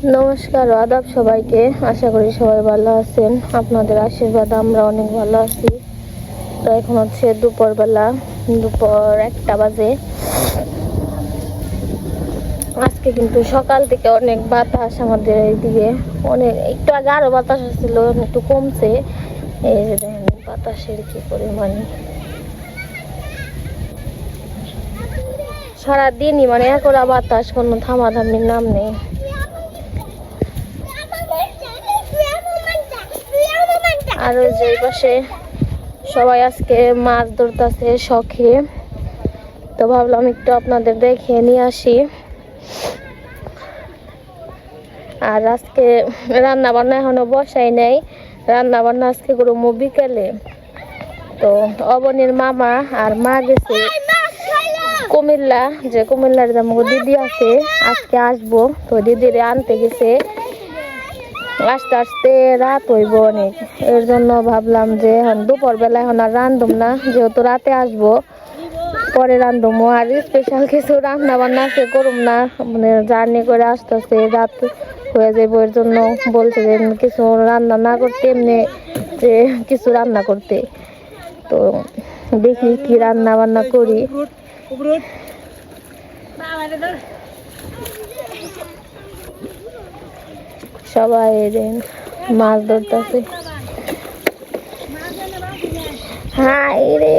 নমস্কার ও আদাব সবাইকে। আশা করি সবাই ভালো আছেন। আপনাদের আশীর্বাদ আমরা অনেক ভালো আছি। তো এখন হচ্ছে দুপুরবেলা, দুপুর 1টা বাজে। আজকে কিন্তু সকাল থেকে অনেক বাতাস আমাদের এইদিকে, অনেক একটু আগে আরো বাতাস ছিল, একটু কমছে। এই যে দেখেন বাতাসের কি পরিমাণ, সারাদিনই মানে একরা বাতাস, কোনো থামাথামির নাম নেই। আর ওই যে পাশে সবাই আজকে মাছ ধরতেছে শখে, তো ভাবলাম একটু আপনাদের দেখে নিয়ে আসি। আর আজকে রান্না বান্না এখনো বসাই নাই, রান্না বান্না আজকে করবো বিকেলে। তো অবনীর মামা আর মা গেছে কুমিল্লা, যে কুমিল্লার আমাকে দিদি আছে আজকে আসবো, তো দিদিরে আনতে গেছে। আস্তে আস্তে রাত হইব অনেক, এর জন্য ভাবলাম যে এখন দুপুর বেলা এখন আর রান্ধুম না, যেহেতু রাতে আসবো পরে রান্ধুমো। আর স্পেশাল কিছু রান্না বান্না আছে করুম না, মানে জার্নি করে আসতেছে রাত হয়ে যাবো, এর জন্য বলছে যে কিছু রান্না না করতে, এমনি যে কিছু রান্না করতে। তো দেখি কি রান্না বান্না করি। সবাই মাছ ধরতেছে। হাই রে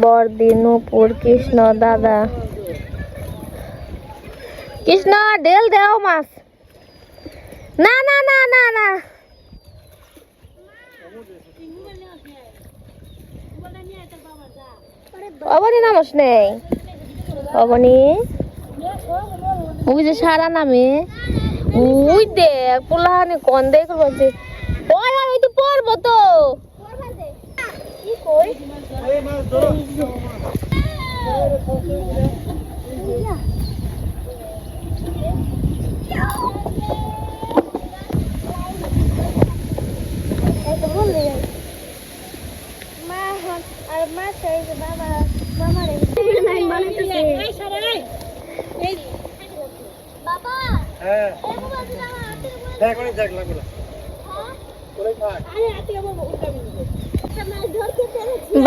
বর্দি, নূপুর, কৃষ্ণ, দাদা। কৃষ্ণ ঢেল দেও মাছ। না না না না না, অবনী নামস নেই, অবনী ওই যে সারা নামে ওই দেখ পোলাহানি কন দেখ বলছে। ওই ওই তো পড়বো তো।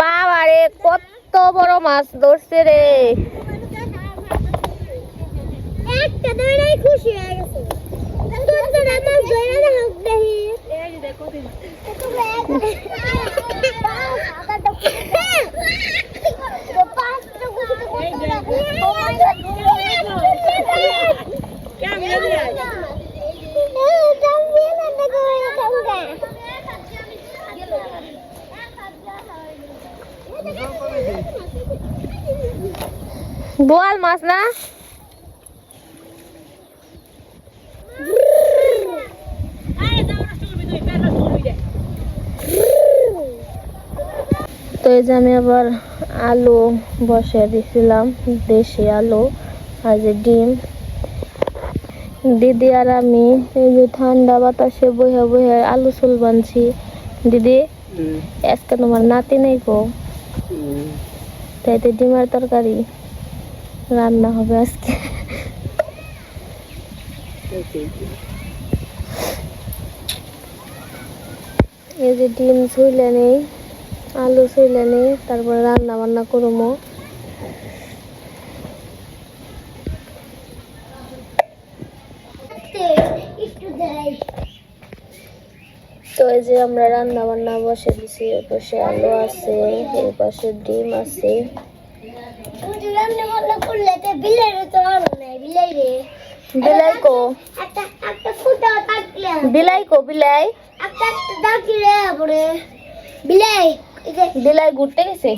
বাবা রে কত বড় মাছ ধরছে রে, একটা ধরেই খুশি হয়ে গেছে। বোয়াল মাছ না, তো এই যে আমি আবার আলু বসিয়ে দিছিলাম, দেশি আলু আর যে ডিম। দিদি আর আমি এই যে ঠান্ডা বাতাসে বহে বহে আলু চুল বানছি। দিদি আজকে তোমার নাতি নেই গো, তাই তো ডিমের তরকারি রান্না হবে আজকে। এই যে ডিম ছুইলে নেই, আলু ছুইলে নেই, তারপরে রান্না বান্না করবো। তো এই যে আমরা রান্না বান্না বসে দিছি, এর পাশে আলু আছে, এর পাশে ডিম আছে। বিলাই কো, বিলাই কো, বিলাই বিলাই ঘুরতে গেছে,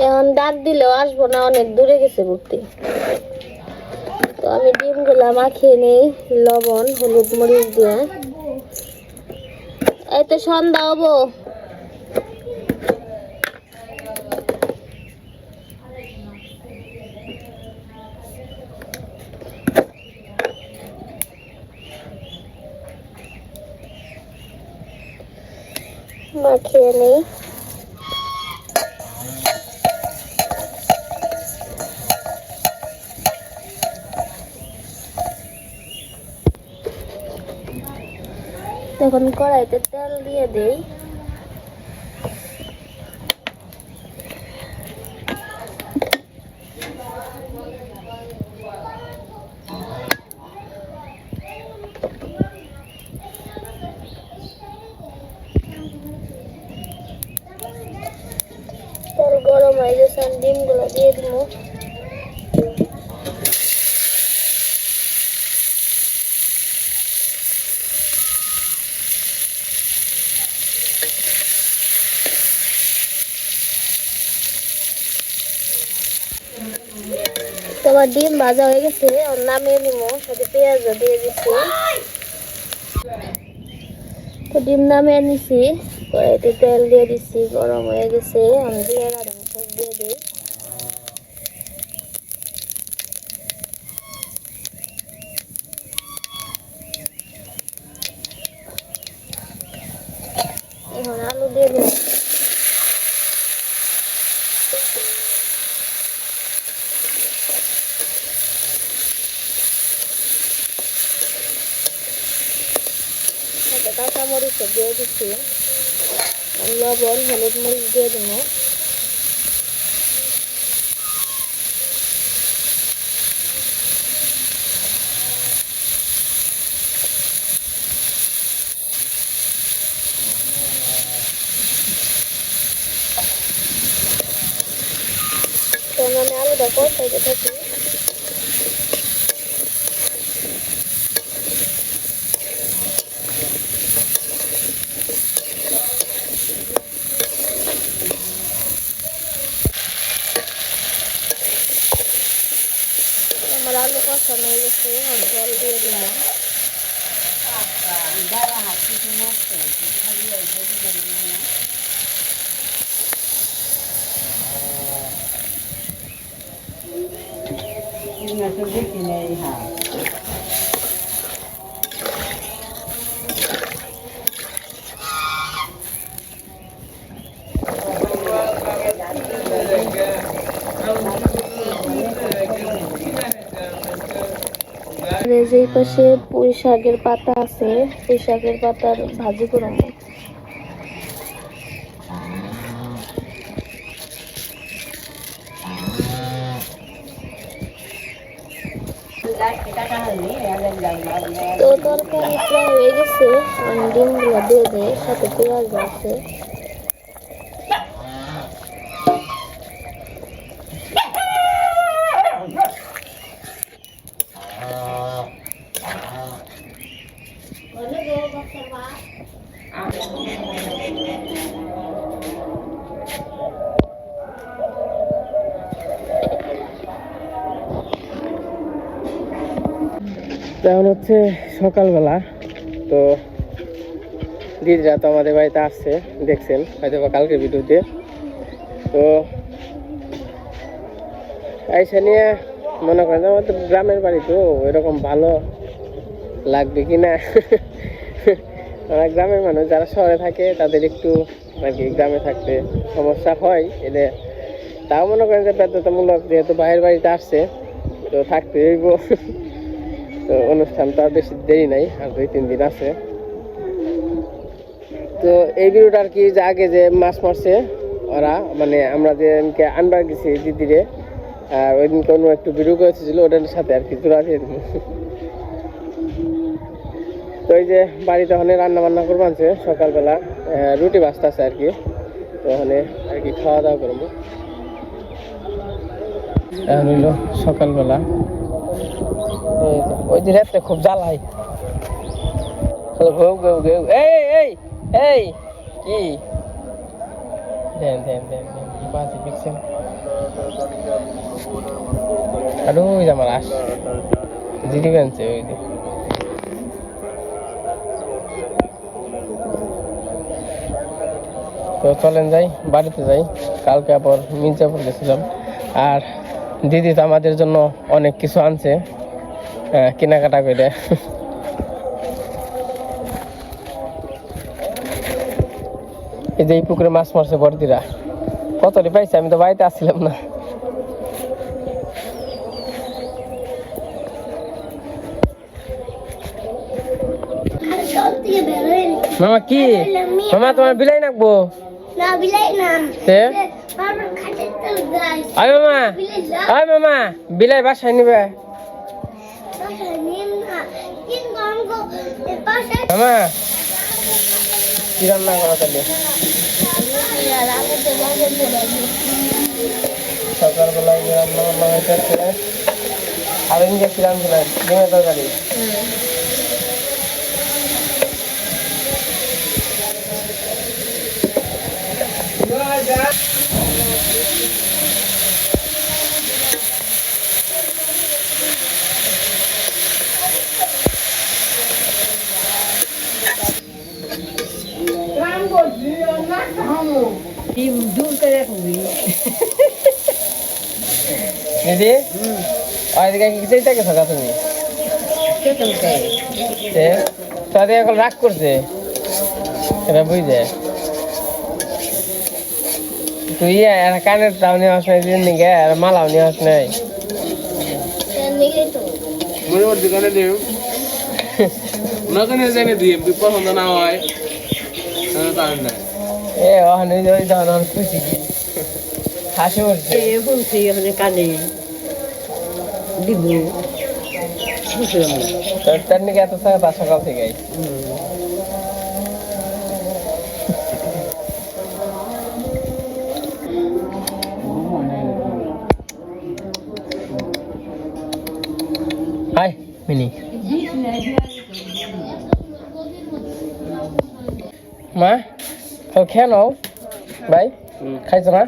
এখন ডাক দিলেও আসবো না, অনেক দূরে গেছে ঘুরতে। তো আমি ডিমগুলা মাখিয়ে নেই লবণ হলুদ মরিচ দিয়ে। এই তো সন্ধ্যা হবো, এখন কড়াইতে তেল দিয়ে দেই। তেল গরম হয়ে গেছে, ডিমগুলো দিয়ে দিব। তোমার ডিম ভাজা হয়ে গেছে, নামিয়ে নিব। সাথে পেঁয়াজও দিয়ে দিচ্ছি। তো ডিম নামিয়ে নিছি, কড়াইতে তেল দিয়ে দিচ্ছি, গরম হয়ে গেছে। আমি দিয়ে বাদাম শাক দিয়ে দিই। এখন আলু দিয়ে দিব। সাথে কাঁচামরিচও দিয়ে দিচ্ছি, লবণ হলুদ মরিচ দিয়ে দেবো। তো আমি আলুটা কষাইতে থাকি। আমার আলু কষানো হয়ে গেছে, আমি জল দিয়ে দিলাম। এই পাশে পুঁই শাকের পাতা আছে, পুঁই শাকের পাতার ভাজি করব। তো তরকারি প্রায় হয়ে গেছে, আমি ডিমগুলো দিয়ে দিই, সাথে পেঁয়াজ আছে। এখন হচ্ছে সকালবেলা। তো দিদিরা তো আমাদের বাড়িতে আসছে, দেখছেন হয়তো বা কালকের ভিডিওতে। তো আইসা নিয়ে মনে করেন আমাদের গ্রামের বাড়ি, তো এরকম ভালো লাগবে কি না আমরা গ্রামের মানুষ, যারা শহরে থাকে তাদের একটু আর কি গ্রামে থাকতে সমস্যা হয়। এদের তাও মনে করেন যে বাধ্যতামূলক, যেহেতু বাইরের বাড়িতে আসছে তো থাকতে হইব। তো অনুষ্ঠান তো আর বেশি দেরি নাই, আর 2-3 দিন আছে। তো এই ভিডিওটা আর কি, যে আগে যে মাছ মারছে ওরা, মানে আমরা যেদিনকে আনবার গেছি দিদিরে, আর ওই দিনকে অন্য একটু ভিডিও করেছিল, ওটার সাথে আর কি জোড়া দিয়ে দেবো। তো এই যে বাড়িতে ওখানে রান্না বান্না করবো আনছে, সকালবেলা রুটি বাজতে আছে আর কি। তো ওখানে আর কি খাওয়া দাওয়া করবো। এখন হইল সকালবেলা, ওই দিন রাত্রে খুব জ্বালাই, ঘেউ ঘেউ ঘেউ। এই এই এই কি দেন দেন দেন কি বাজে দেখছেন। আর ওই যে আমার আস দিদি বেনছে, ওই যে তো চলেন যাই, বাড়িতে যাই। কালকে আবার মির্জাপুর গেছিলাম, আর দিদি তো আমাদের জন্য অনেক কিছু আনছে কেনাকাটা করে। এই যে এই পুকুরে মাছ মারছে বড়দিরা, কতটি পাইছে, আমি তো বাড়িতে আসছিলাম না। মামা কি মামা তোমার বিলাই নাকবো না বিলাই না তে বারবার খাটে তো যাই আয় মামা আয় মামা বিলাই বাসায় নিবে পাশে নিন না তিন গঙ্গ পাশে মামা কি রান্না করা তাহলে সকালবেলায় যে রান্না বান্না হয়েছে আর ইন্ডিয়া কি রান্না ডিমের তরকারি দিদি ওইদিকে কি চাইতে গেছো গা তুমি তাদের এখন রাগ করছে এটা বুঝছে তুই কানের দাও নিয়ে আস নাই দিন নিগে আর মালাও নিয়ে আস নাই মনে ওর দোকানে দিও ওখানে জানে দিই পছন্দ না হয় তাহলে না এ ওখানে ওই ধরনের খুশি কি হাসি উঠছে তার নাকি এত সকাল থেকে হাই মিনি মা তো খেয়ে নাও ভাই খাইছো না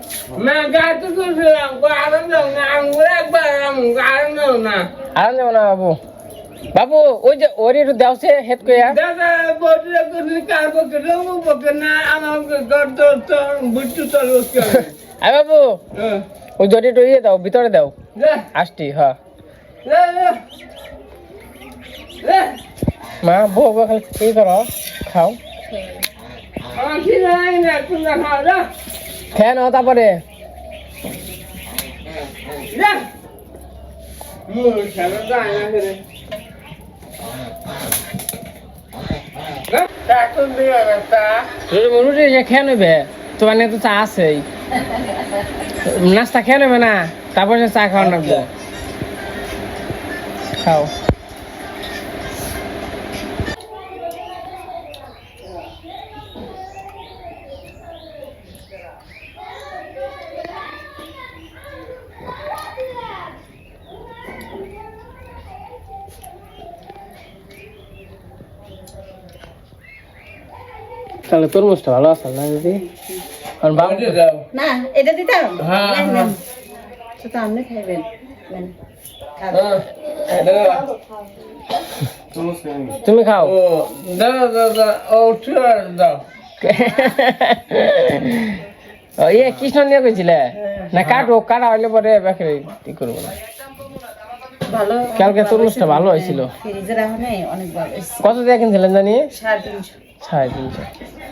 না গাড়ি তো করছিলাম আরাম দাও না আঙুর একবার আরাম দাও না আরাম যাবো না বাবু বাবু ওই যে ওর একটু দেওছে হেড কইয়া দাদা বড় করে কার পক্ষে রঙ পক্ষে না আমাকে গর্ত তো বুট্টু তো রোজ করে আয় বাবু ওই জটি টইয়ে দাও ভিতরে দাও যা আসটি হ্যাঁ যা যা মা বউ বউ খালি কি করো খাও আমার কি নাই না তুমি খাও যা খেয়ে নাও তারপরে যা মুখ খেলা যায় না রে এখন দিয়ে রাস্তা রুটি খেয়ে নেবে তোমার নিয়ে তো চা আছেই নাস্তা খেয়ে নেবে না তারপর সে চা খাওয়া লাগবে খাও তাহলে তরমুজটা ভালো আছে না দিদি কারণ বাবু দাও না এটা দিতে হবে হ্যাঁ হ্যাঁ সেটা আপনি খাইবেন তুমি খাও ও দাও দাও দাও ও চুয়ার দাও ও ইয়ে কৃষ্ণ নিয়ে গেছিলে না কাটো কাটা হইলে পরে বাকি কি করবো না ভালো কালকে তরমুজটা ভালো হয়েছিল ফ্রিজে রাখা নেই অনেক ভালো হয়েছে কত দিয়ে কিনছিলেন জানি 350 350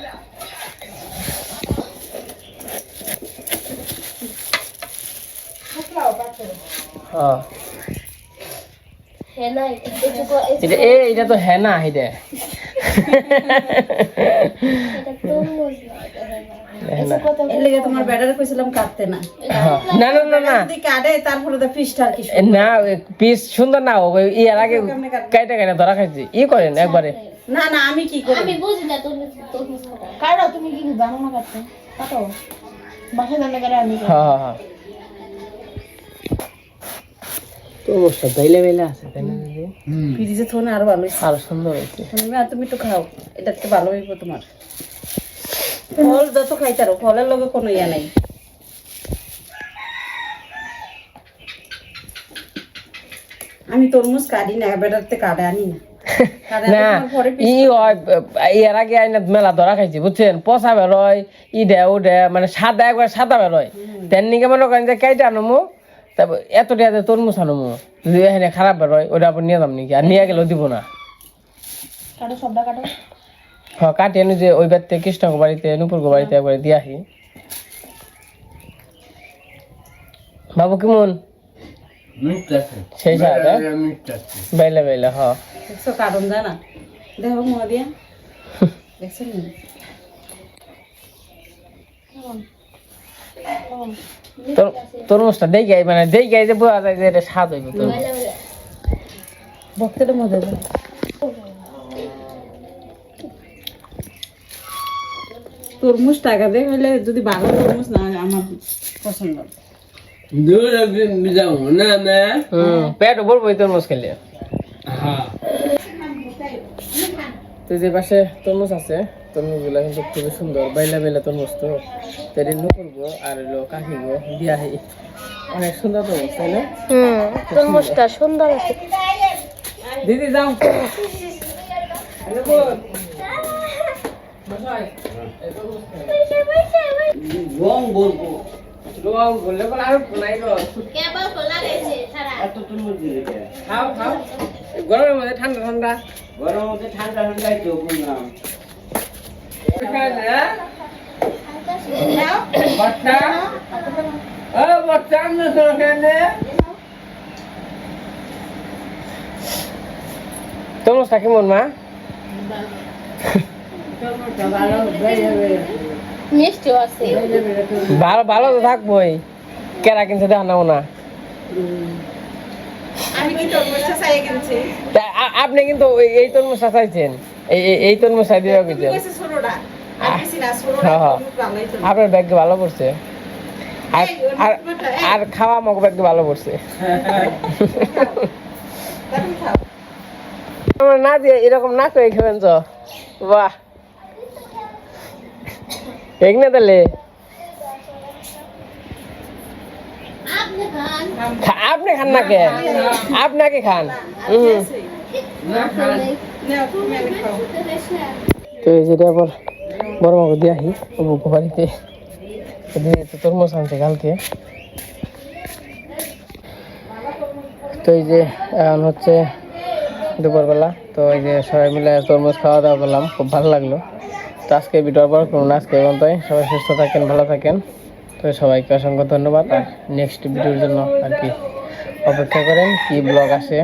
হ্যাঁ হ্যাঁ না এটা এটা তো হ্যাঁ না এটা এর লেগে তোমার ব্যাটারে কইছিলাম কাটতে না না না না না যদি কাটে তারপরে তো ফিশটা আর কি না পিস সুন্দর না ওই এর আগে কাইটা কাইটা ধরা খাইছি ই করেন একবারে না না আমি কি করি আমি বুঝি না তুমি কাটো তুমি কি জানো না কাটতে কাটো বাসা রান্না করে আমি হ্যাঁ হ্যাঁ হ্যাঁ তো মশলা দাইলে বেলা আছে তাই না দিদি ফ্রিজে থোনে আরো ভালো হয়েছে আর সুন্দর হয়েছে তুমি আর তুমি তো খাও এটা তো ভালো হইব তোমার ফল যত খাইতারো ফলের লগে কোনো ইয়া নাই আমি তরমুজ কাটি না বেটারতে কাটে আনি না না ই এর আগে আইনা মেলা ধরা খাইছি বুঝছেন পচা বেরোয় ই দে ও দে মানে সাদা একবার সাদা বেরোয় তেন নিকে মনে করেন যে কাইটা আনমু তারপর এত টাকা তরমুজ আনমু যদি এখানে খারাপ বেরোয় ওটা আবার নিয়ে যাম নাকি আর নিয়ে গেলেও দিব না কাটো সবটা কাটো হ্যাঁ কাটি এনে যে ওই বাড়িতে কৃষ্ণ বাড়িতে নুপুর বাড়িতে একবারে দিয়ে আসি বাবু কেমন সেই সাদা বাইলে বাইলে হ্যাঁ দেখছো কারণ জানা দেখো মনে দিয়ে দেখছেন তরমুজটা দেখে মানে দেখে যে বোঝা যায় যে এটা স্বাদ হইব তরমুজ। বক্তটা মজা দেয়। তরমুজ টাকা দিয়ে হইলে যদি ভালো তরমুজ না হয় আমার পছন্দ। দূরে যাও না না পেট ভরবো এই তরমুজ খেলে। হ্যাঁ তো যে পাশে তরমুজ আছে, তরমুজগুলো কিন্তু খুবই সুন্দর, বাইলা বাইলা তরমুজ। তো তেরি করবো আর হলো কাকিগো বিয়াহি, অনেক সুন্দর তরমুজ তাই না? তরমুজটা সুন্দর আছে। দিদি যাও রং বলবো বললে বলে আর নাই গো। এত তুমি দিলে খাও খাও, গরমের মধ্যে ঠান্ডা ঠান্ডা। গরম মধ্যে ঠান্ডা ঠান্ডাই তো বুঝলাম বাচ্চা ও বাচ্চা আমি তো এখানে তরমুজটা কেমন মা? ভালো হয়ে যাবে মিষ্টিও আছে। ভালো ভালো তো থাকবোই, কেরা কিনছে দেখো না না। আমি কি তরমুজটা চাই কিনছি? আপনি কিন্তু এই তরমুজটা চাইছেন, এই তরমুজটা দিয়ে দিচ্ছেন। ছোটটা আপনার ব্যাগকে ভালো পড়ছে, আর খাওয়া মগ ব্যাগকে ভালো পড়ছে। না দিয়ে এরকম না করে খাবেন তো, বাহ ঠিক না? তাহলে আপনি খান না কে? আপনাকে খান। তো এই যেটা আবার বড় মাকে দিয়ে আহি বাড়িতে, তরমুজ আনছে কালকে। তো এই যে এখন হচ্ছে দুপুরবেলা, তো এই যে সবাই মিলে তরমুজ খাওয়া দাওয়া করলাম, খুব ভালো লাগলো। তো আজকে ভিডিওর পর কোনো আজকে পর্যন্তই, সবাই সুস্থ থাকেন, ভালো থাকেন। তো সবাইকে অসংখ্য ধন্যবাদ। আর নেক্সট ভিডিওর জন্য আর কি অপেক্ষা করেন, কি ব্লগ আসে।